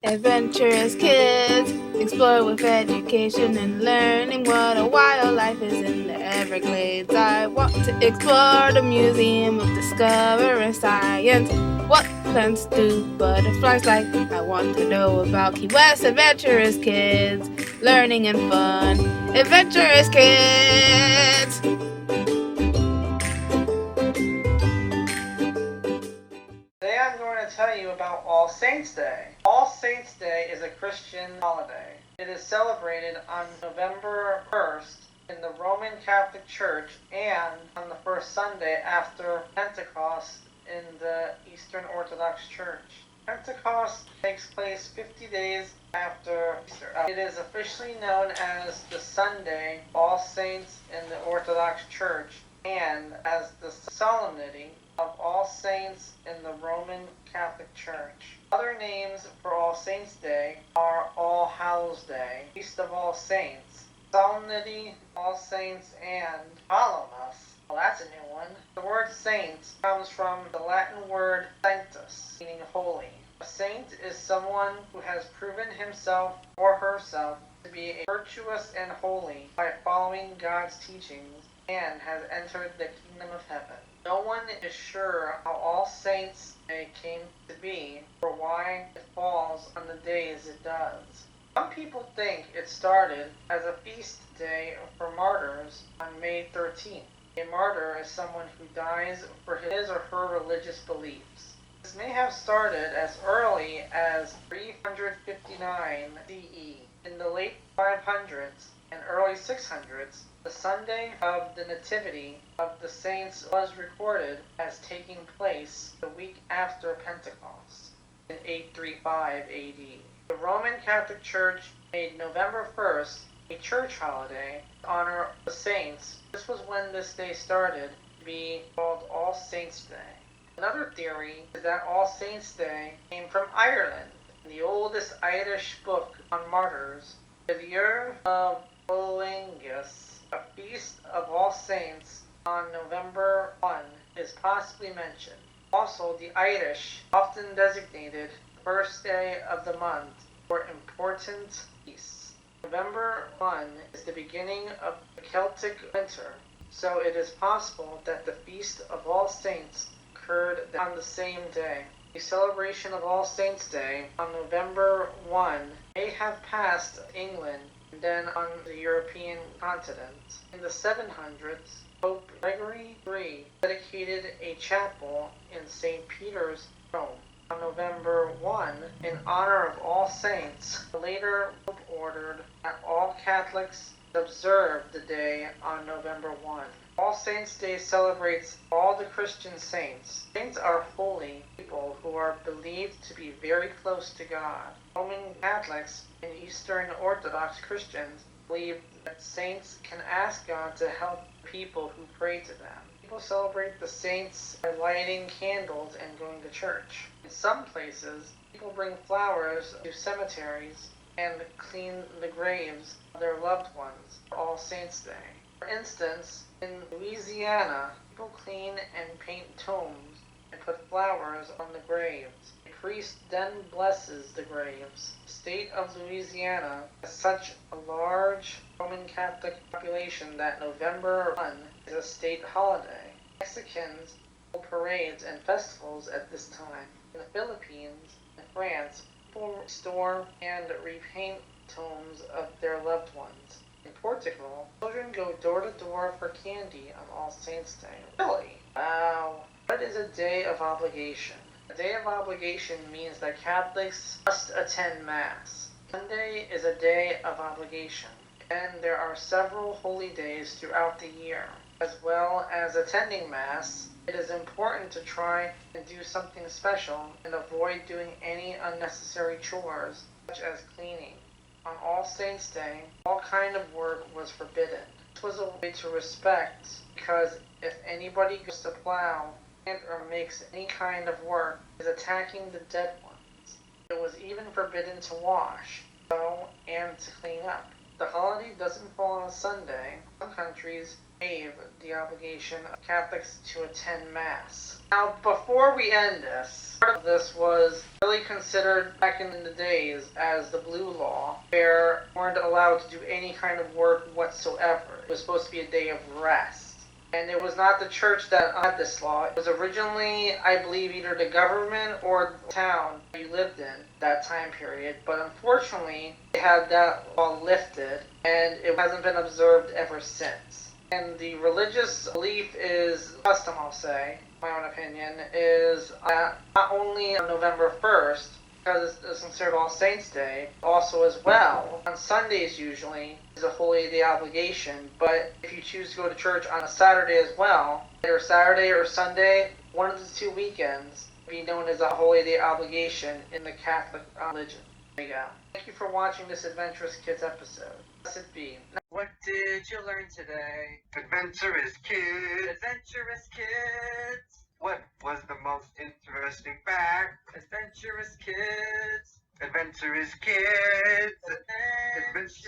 Adventurous kids explore with education and learning what a wild life is in the Everglades. I want to explore the Museum of Discovering Science. What plants do butterflies like? I want to know about Key West. Adventurous kids, learning and fun. Adventurous kids! Today I'm going to tell you about All Saints' Day. All Saints' Day is a Christian holiday. It is celebrated on November 1st in the Roman Catholic Church and on the first Sunday after Pentecost in the Eastern Orthodox Church. Pentecost takes place 50 days after Easter. It is officially known as the Sunday All Saints in the Orthodox Church and as the Solemnity of All Saints in the Roman Catholic Church. Other names for All Saints' Day are All Hallows' Day, Feast of All Saints, Solemnity, All Saints, and Hallowmas. Well, that's a new one. The word saint comes from the Latin word sanctus, meaning holy. A saint is someone who has proven himself or herself to be virtuous and holy by following God's teachings and has entered the kingdom of heaven. No one is sure how All Saints' Day came to be or why it falls on the days it does. Some people think it started as a feast day for martyrs on May 13th. A martyr is someone who dies for his or her religious beliefs. This may have started as early as 359 CE. In the late 500s and early 600s, the Sunday of the Nativity of the Saints was recorded as taking place the week after Pentecost in 835 AD. The Roman Catholic Church made November 1st a church holiday to honor the saints. This was when this day started to be called All Saints' Day. Another theory is that All Saints' Day came from Ireland. In the oldest Irish book on martyrs, the year of Bolingus, a feast of All Saints on November 1 is possibly mentioned. Also, the Irish often designated the first day of the month for important feasts. November 1 is the beginning of the Celtic winter, so it is possible that the Feast of All Saints occurred on the same day. The celebration of All Saints' Day on November 1 may have passed England and then on the European continent. In the 700s, Pope Gregory III dedicated a chapel in St. Peter's, Rome. On November 1, in honor of all saints, the later Pope ordered that all Catholics observe the day on November 1. All Saints' Day celebrates all the Christian saints. Saints are holy people who are believed to be very close to God. Roman Catholics and Eastern Orthodox Christians believe that saints can ask God to help people who pray to them. People celebrate the saints by lighting candles and going to church. In some places, people bring flowers to cemeteries and clean the graves of their loved ones for All Saints' Day. For instance, in Louisiana, people clean and paint tombs and put flowers on the graves. A priest then blesses the graves. The state of Louisiana has such a large Roman Catholic population that November 1 is a state holiday. Mexicans hold parades and festivals at this time. In the Philippines and France, people restore and repaint tombs of their loved ones. In Portugal, children go door to door for candy on All Saints' Day. Really? Wow. What is a day of obligation? A day of obligation means that Catholics must attend Mass. Sunday is a day of obligation, and there are several holy days throughout the year. As well as attending Mass, it is important to try and do something special and avoid doing any unnecessary chores, such as cleaning. On All Saints' Day, all kind of work was forbidden. This was a way to respect, because if anybody goes to plow or makes any kind of work, is attacking the dead ones. It was even forbidden to wash, sew, and to clean up. The holiday doesn't fall on a Sunday. Some countries waive the obligation of Catholics to attend Mass. Now, before we end this, part of this was really considered back in the days as the Blue Law, where you weren't allowed to do any kind of work whatsoever. It was supposed to be a day of rest. And it was not the church that had this law. It was originally, I believe, either the government or the town you lived in that time period. But unfortunately, they had that law lifted, and it hasn't been observed ever since. And the religious belief is, custom I'll say, my own opinion, is not only on November 1st, because it's considered All Saints' Day, also as well, on Sundays usually, is a Holy Day obligation, but if you choose to go to church on a Saturday as well, either Saturday or Sunday, one of the two weekends, be known as a Holy Day obligation in the Catholic religion. There you go. Thank you for watching this Adventurous Kids episode. Blessed be. What did you learn today? Adventurous Kids! Adventurous Kids! What was the most interesting fact? Adventurous Kids! Adventurous Kids! Adventurous